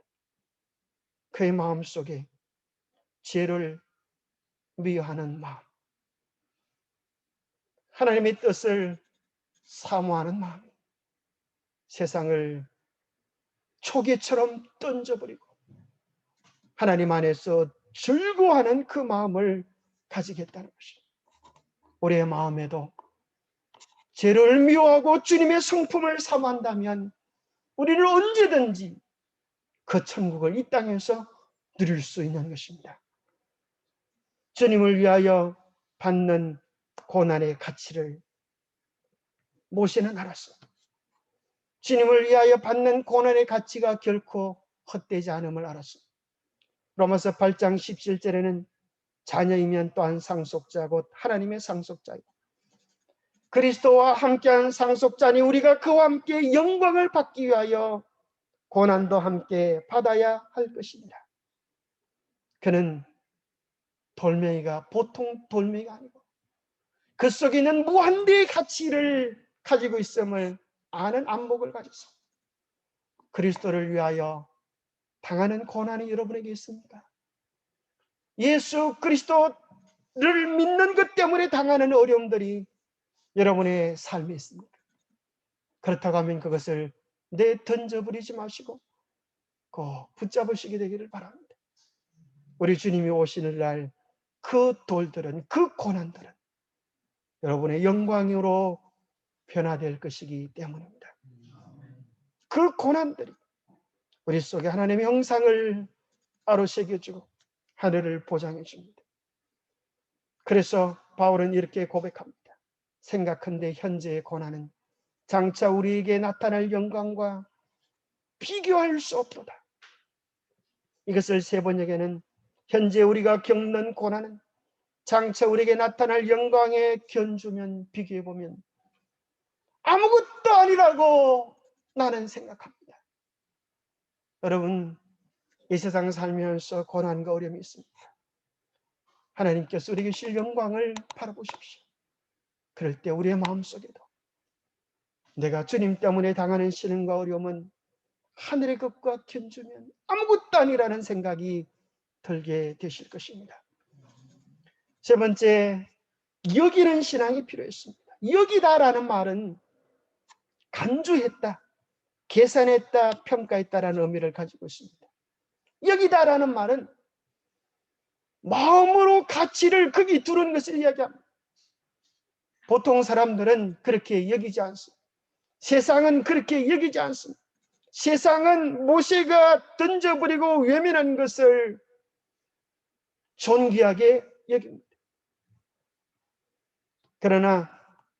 S1: 그의 마음속에 죄를 미워하는 마음, 하나님의 뜻을 사모하는 마음, 세상을 초계처럼 던져버리고 하나님 안에서 즐거워하는 그 마음을 가지겠다는 것입니다. 우리의 마음에도 죄를 미워하고 주님의 성품을 사모한다면 우리는 언제든지 그 천국을 이 땅에서 누릴 수 있는 것입니다. 주님을 위하여 받는 고난의 가치를 모세는 알았습니다. 주님을 위하여 받는 고난의 가치가 결코 헛되지 않음을 알았습니다. 로마서 8장 17절에는 자녀이면 또한 상속자 곧 하나님의 상속자이고 그리스도와 함께한 상속자니 우리가 그와 함께 영광을 받기 위하여 고난도 함께 받아야 할 것입니다. 그는 돌멩이가 보통 돌멩이가 아니고 그 속에 있는 무한대의 가치를 가지고 있음을 아는 안목을 가져서 그리스도를 위하여 당하는 고난이 여러분에게 있습니까? 예수 그리스도를 믿는 것 때문에 당하는 어려움들이 여러분의 삶에 있습니다. 그렇다고 하면 그것을 던져버리지 마시고 꼭 붙잡으시게 되기를 바랍니다. 우리 주님이 오시는 날 그 돌들은, 그 고난들은 여러분의 영광으로 변화될 것이기 때문입니다. 그 고난들이 우리 속에 하나님의 형상을 따로 새겨주고 하늘을 보장해 줍니다. 그래서 바울은 이렇게 고백합니다. 생각한데 현재의 고난은 장차 우리에게 나타날 영광과 비교할 수 없도다. 이것을 세 번역에는 현재 우리가 겪는 고난은 장차 우리에게 나타날 영광에 견주면 비교해보면 아무것도 아니라고 나는 생각합니다. 여러분, 이 세상 살면서 고난과 어려움이 있습니다. 하나님께서 우리에게 주실 영광을 바라보십시오. 그럴 때 우리의 마음속에도 내가 주님 때문에 당하는 시련과 어려움은 하늘의 것과 견주면 아무것도 아니라는 생각이 들게 되실 것입니다. 세 번째, 여기는 신앙이 필요했습니다. 여기다라는 말은 간주했다, 계산했다, 평가했다라는 의미를 가지고 있습니다. 여기다라는 말은 마음으로 가치를 거기 두는 것을 이야기합니다. 보통 사람들은 그렇게 여기지 않습니다. 세상은 그렇게 여기지 않습니다. 세상은 모세가 던져버리고 외면한 것을 존귀하게 여깁니다. 그러나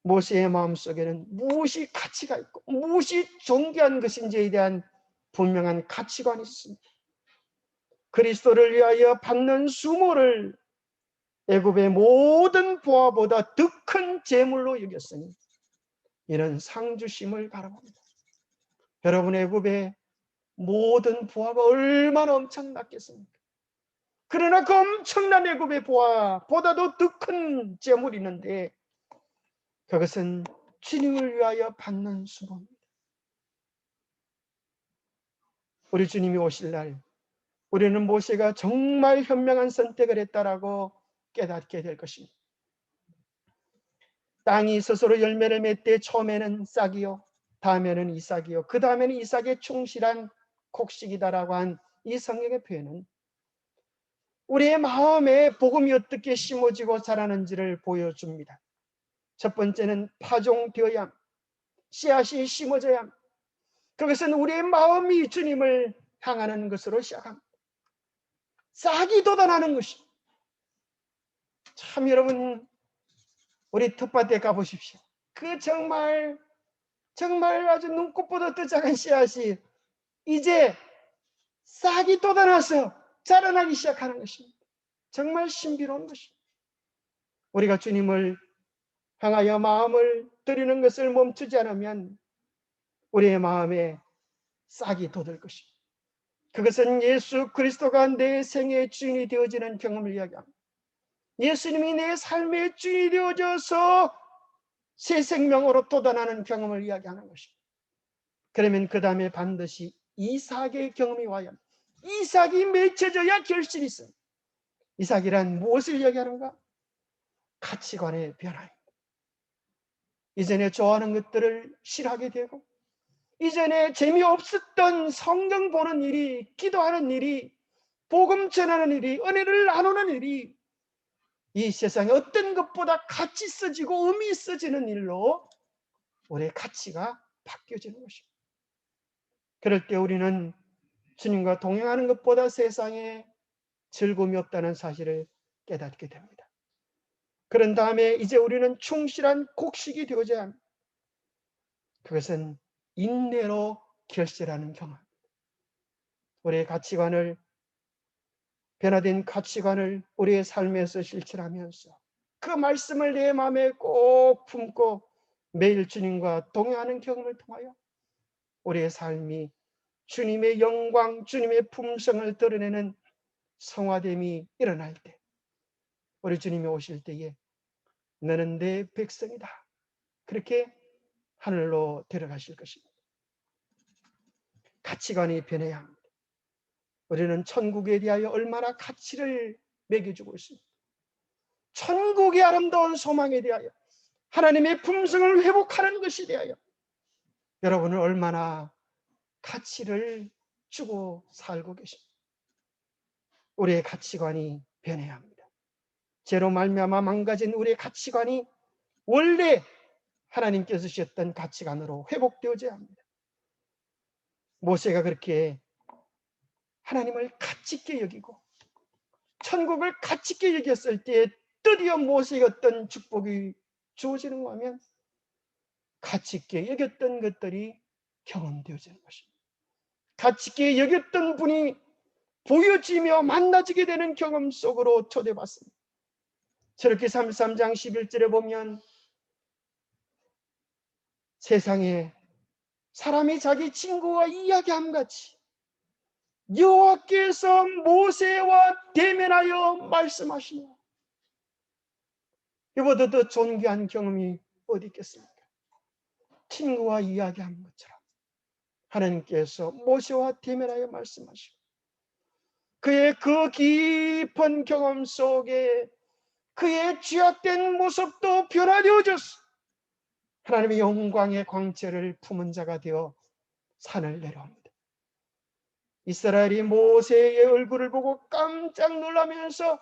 S1: 모세의 마음속에는 무엇이 가치가 있고 무엇이 존귀한 것인지에 대한 분명한 가치관이 있습니다. 그리스도를 위하여 받는 수모를 애굽의 모든 보화보다 더 큰 재물로 여겼으니 이런 상주심을 바라봅니다. 여러분, 애굽의 모든 보화가 얼마나 엄청났겠습니까? 그러나 그 엄청난 애굽의 보화보다도 더 큰 재물이 있는데 그것은 주님을 위하여 받는 수모입니다. 우리 주님이 오실 날 우리는 모세가 정말 현명한 선택을 했다라고 깨닫게 될 것입니다. 땅이 스스로 열매를 맺되 처음에는 싹이요, 다음에는 이삭이요, 그 다음에는 이삭의 충실한 곡식이다라고 한 이 성경의 표현은 우리의 마음에 복음이 어떻게 심어지고 자라는지를 보여줍니다. 첫 번째는 파종되어야 합니다. 씨앗이 심어져야 합니다. 그것은 우리의 마음이 주님을 향하는 것으로 시작합니다. 싹이 돋아나는 것이. 참 여러분, 우리 텃밭에 가보십시오. 그 정말 아주 눈꽃보다 더 작은 씨앗이 이제 싹이 돋아나서 자라나기 시작하는 것입니다. 정말 신비로운 것입니다. 우리가 주님을 향하여 마음을 드리는 것을 멈추지 않으면 우리의 마음에 싹이 돋을 것입니다. 그것은 예수 그리스도가 내 생의 주인이 되어지는 경험을 이야기합니다. 예수님이 내 삶의 주인이 되어져서 새 생명으로 돋아나는 경험을 이야기하는 것입니다. 그러면 그 다음에 반드시 이삭의 경험이 와야 합니다. 이삭이 맺혀져야 결실이 있습니다. 이삭이란 무엇을 이야기하는가? 가치관의 변화입니다. 이전에 좋아하는 것들을 싫어하게 되고, 이전에 재미없었던 성경 보는 일이, 기도하는 일이, 복음 전하는 일이, 은혜를 나누는 일이 이 세상에 어떤 것보다 가치 있어지고 의미 있어지는 일로 우리의 가치가 바뀌어지는 것입니다. 그럴 때 우리는 주님과 동행하는 것보다 세상에 즐거움이 없다는 사실을 깨닫게 됩니다. 그런 다음에 이제 우리는 충실한 곡식이 되어져야 합니다. 그것은 인내로 결실하는 경험입니다. 우리의 가치관을, 변화된 가치관을 우리의 삶에서 실천하면서 그 말씀을 내 마음에 꼭 품고 매일 주님과 동행하는 경험을 통하여 우리의 삶이 주님의 영광, 주님의 품성을 드러내는 성화됨이 일어날 때, 우리 주님이 오실 때에 너는 내 백성이다, 그렇게 하늘로 데려가실 것입니다. 가치관이 변해야 합니다. 우리는 천국에 대하여 얼마나 가치를 매겨주고 있습니다. 천국의 아름다운 소망에 대하여, 하나님의 품성을 회복하는 것에 대하여 여러분은 얼마나 가치를 주고 살고 계십니까? 우리의 가치관이 변해야 합니다. 죄로 말미암아 망가진 우리의 가치관이 원래 하나님께서 주셨던 가치관으로 회복되어져야 합니다. 모세가 그렇게 하나님을 가치 있게 여기고 천국을 가치 있게 여겼을 때 드디어 모세에게 어떤 축복이 주어지는가 하면 가치 있게 여겼던 것들이 경험되어지는 것입니다. 가치 있게 여겼던 분이 보여지며 만나지게 되는 경험 속으로 초대받습니다. 저렇게 33장 11절에 보면 세상에 사람이 자기 친구와 이야기함 같이 여호와께서 모세와 대면하여 말씀하시며, 이보다 더 존귀한 경험이 어디 있겠습니까? 친구와 이야기하는 것처럼 하나님께서 모세와 대면하여 말씀하시고 그의 그 깊은 경험 속에 그의 죄악된 모습도 변화되어졌어 하나님의 영광의 광채를 품은 자가 되어 산을 내려옵니다. 이스라엘이 모세의 얼굴을 보고 깜짝 놀라면서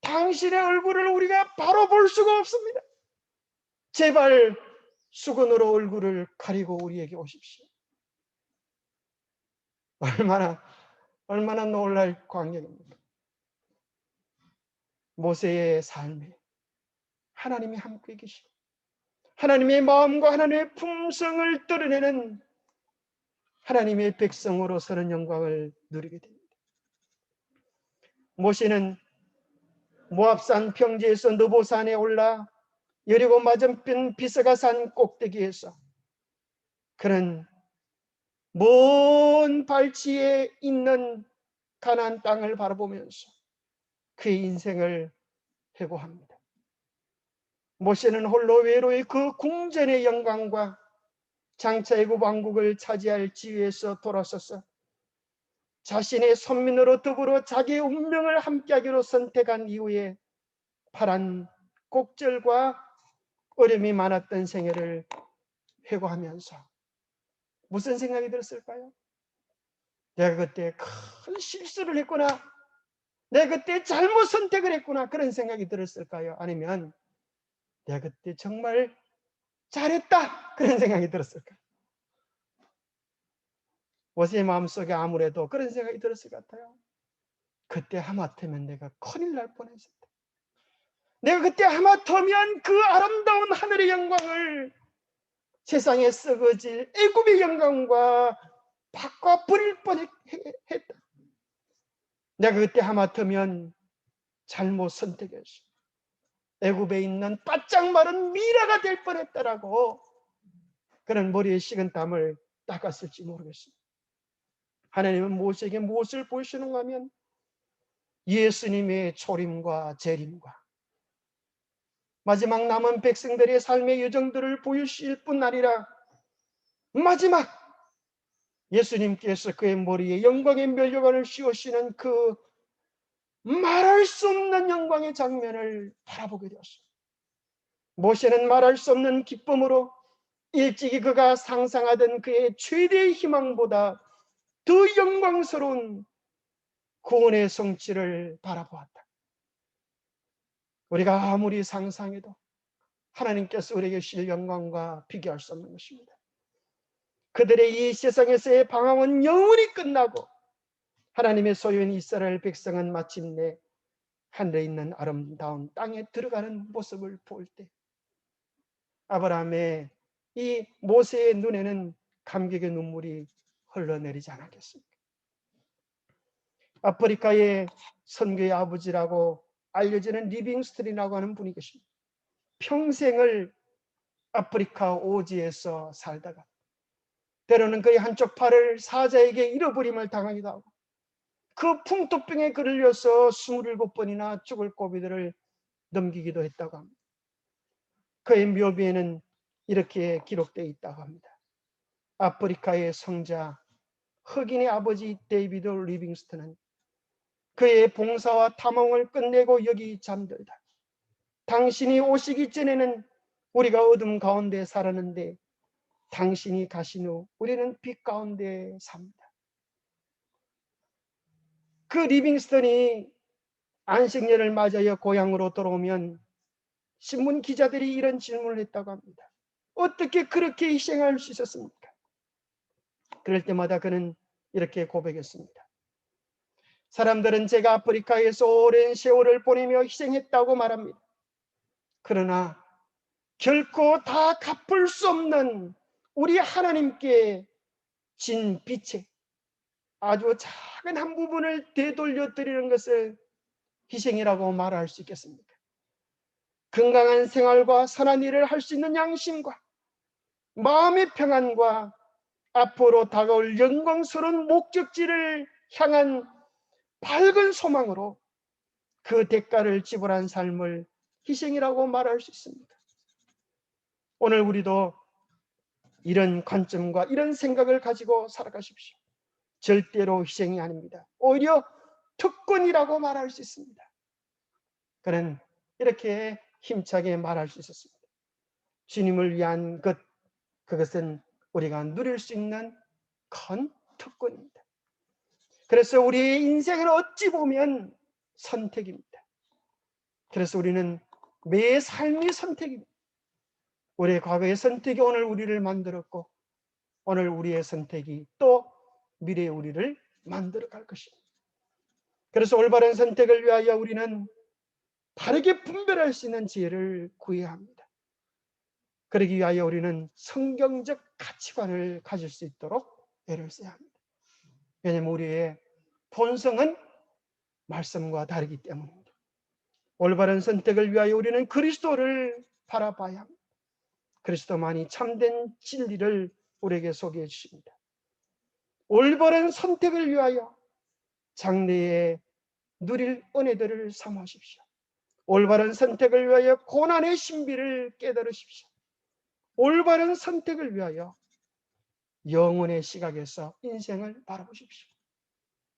S1: 당신의 얼굴을 우리가 바로 볼 수가 없습니다. 제발 수건으로 얼굴을 가리고 우리에게 오십시오. 얼마나 놀랄 광경입니까? 모세의 삶에 하나님이 함께 계시고 하나님의 마음과 하나님의 품성을 드러내는 하나님의 백성으로서는 영광을 누리게 됩니다. 모세는 모압산 평지에서 느보산에 올라 여리고 맞은편 비스가산 꼭대기에서 그는 먼 발치에 있는 가나안 땅을 바라보면서 그의 인생을 회고합니다. 모세는 홀로 외로이 그 궁전의 영광과 장차 애굽 왕국을 차지할 지위에서 돌아서서 자신의 선민으로 더불어 자기의 운명을 함께하기로 선택한 이후에 파란 곡절과 어려움이 많았던 생애를 회고하면서 무슨 생각이 들었을까요? 내가 그때 큰 실수를 했구나. 내가 그때 잘못 선택을 했구나. 그런 생각이 들었을까요? 아니면 내가 그때 정말 잘했다. 그런 생각이 들었을까요? 모세의 마음속에 아무래도 그런 생각이 들었을 것 같아요. 그때 하마터면 내가 큰일 날 뻔했었다. 내가 그때 하마터면 그 아름다운 하늘의 영광을 세상에 썩어질 애굽의 영광과 바꿔 버릴 뻔했다. 내가 그때 하마터면 잘못 선택했어. 애굽에 있는 바짝 마른 미라가 될 뻔했다라고 그런 머리에 식은 땀을 닦았을지 모르겠습니다. 하나님은 모세에게 무엇을 보여주는가 하면 예수님의 초림과 재림과 마지막 남은 백성들의 삶의 여정들을 보여주실 뿐 아니라 마지막 예수님께서 그의 머리에 영광의 면류관을 씌우시는 그 말할 수 없는 영광의 장면을 바라보게 되었습니다. 모세는 말할 수 없는 기쁨으로 일찍이 그가 상상하던 그의 최대의 희망보다 더 영광스러운 구원의 성취를 바라보았다. 우리가 아무리 상상해도 하나님께서 우리에게 주실 영광과 비교할 수 없는 것입니다. 그들의 이 세상에서의 방황은 영원히 끝나고 하나님의 소유인 이스라엘 백성은 마침내 하늘에 있는 아름다운 땅에 들어가는 모습을 볼 때 아브라함의 이 모세의 눈에는 감격의 눈물이 흘러내리지 않았겠습니까? 아프리카의 선교의 아버지라고 알려지는 리빙스턴이라고 하는 분이 계십니다. 평생을 아프리카 오지에서 살다가 때로는 그의 한쪽 팔을 사자에게 잃어버림을 당하기도 하고 그 풍토병에 걸려서 27번이나 죽을 고비들을 넘기기도 했다고 합니다. 그의 묘비에는 이렇게 기록되어 있다고 합니다. 아프리카의 성자 흑인의 아버지 데이비드 리빙스턴은 그의 봉사와 탐험을 끝내고 여기 잠들다. 당신이 오시기 전에는 우리가 어둠 가운데 살았는데 당신이 가신 후 우리는 빛 가운데 삽니다. 그 리빙스턴이 안식년을 맞아야 고향으로 돌아오면 신문 기자들이 이런 질문을 했다고 합니다. 어떻게 그렇게 희생할 수 있었습니까? 그럴 때마다 그는 이렇게 고백했습니다. 사람들은 제가 아프리카에서 오랜 세월을 보내며 희생했다고 말합니다. 그러나 결코 다 갚을 수 없는 우리 하나님께 진 빛의 아주 작은 한 부분을 되돌려 드리는 것을 희생이라고 말할 수 있겠습니까? 건강한 생활과 선한 일을 할 수 있는 양심과 마음의 평안과 앞으로 다가올 영광스러운 목적지를 향한 밝은 소망으로 그 대가를 지불한 삶을 희생이라고 말할 수 있습니다. 오늘 우리도 이런 관점과 이런 생각을 가지고 살아가십시오. 절대로 희생이 아닙니다. 오히려 특권이라고 말할 수 있습니다. 그는 이렇게 힘차게 말할 수 있었습니다. 주님을 위한 것, 그것은 우리가 누릴 수 있는 큰 특권입니다. 그래서 우리의 인생은 어찌 보면 선택입니다. 그래서 우리는 매 삶이 선택입니다. 우리의 과거의 선택이 오늘 우리를 만들었고 오늘 우리의 선택이 또 미래의 우리를 만들어 갈 것입니다. 그래서 올바른 선택을 위하여 우리는 바르게 분별할 수 있는 지혜를 구해야 합니다. 그러기 위하여 우리는 성경적 가치관을 가질 수 있도록 애를 써야 합니다. 왜냐하면 우리의 본성은 말씀과 다르기 때문입니다. 올바른 선택을 위하여 우리는 그리스도를 바라봐야 합니다. 그리스도만이 참된 진리를 우리에게 소개해 주십니다. 올바른 선택을 위하여 장래에 누릴 은혜들을 삼으십시오. 올바른 선택을 위하여 고난의 신비를 깨달으십시오. 올바른 선택을 위하여 영혼의 시각에서 인생을 바라보십시오.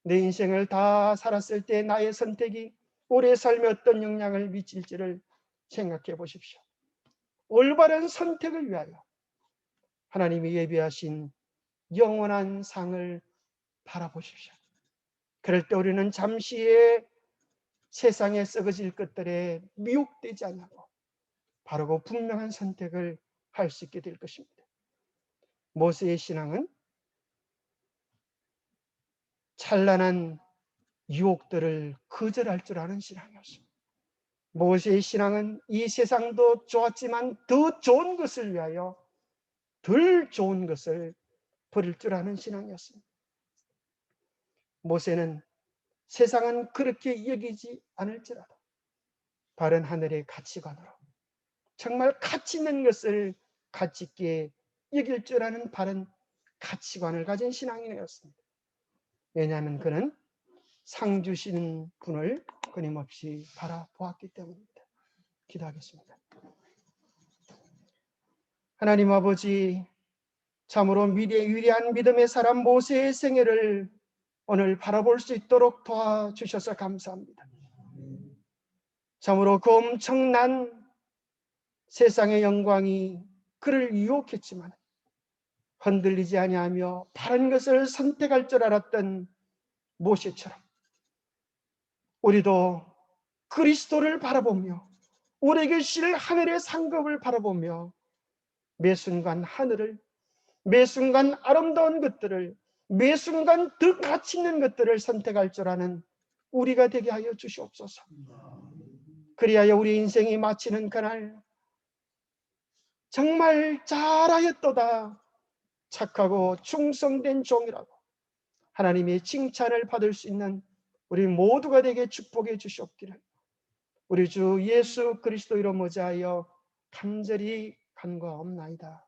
S1: 내 인생을 다 살았을 때 나의 선택이 우리의 삶에 어떤 영향을 미칠지를 생각해 보십시오. 올바른 선택을 위하여 하나님이 예비하신 영원한 상을 바라보십시오. 그럴 때 우리는 잠시의 세상에 썩어질 것들에 미혹되지 않고 바르고 분명한 선택을 할 수 있게 될 것입니다. 모세의 신앙은 찬란한 유혹들을 거절할 줄 아는 신앙이었습니다. 모세의 신앙은 이 세상도 좋았지만 더 좋은 것을 위하여 덜 좋은 것을 버릴 줄 아는 신앙이었습니다. 모세는 세상은 그렇게 여기지 않을지라도 바른 하늘의 가치관으로 정말 가치 있는 것을 가치 있게 여길 줄 아는 바른 가치관을 가진 신앙인이었습니다. 왜냐하면 그는 상 주시는 분을 끊임없이 바라보았기 때문입니다. 기도하겠습니다. 하나님 아버지, 참으로 위대한 믿음의 사람 모세의 생애를 오늘 바라볼 수 있도록 도와주셔서 감사합니다. 참으로 그 엄청난 세상의 영광이 그를 유혹했지만 흔들리지 아니하며 바른 것을 선택할 줄 알았던 모세처럼 우리도 그리스도를 바라보며 우리에게 실 하늘의 상급을 바라보며 매 순간 하늘을, 매 순간 아름다운 것들을, 매 순간 더 가치 있는 것들을 선택할 줄 아는 우리가 되게 하여 주시옵소서. 그리하여 우리 인생이 마치는 그날 정말 잘하였도다, 착하고 충성된 종이라고 하나님의 칭찬을 받을 수 있는 우리 모두가 되게 축복해 주시옵기를 우리 주 예수 그리스도 이름으로 하여 간절히 간구하옵나이다.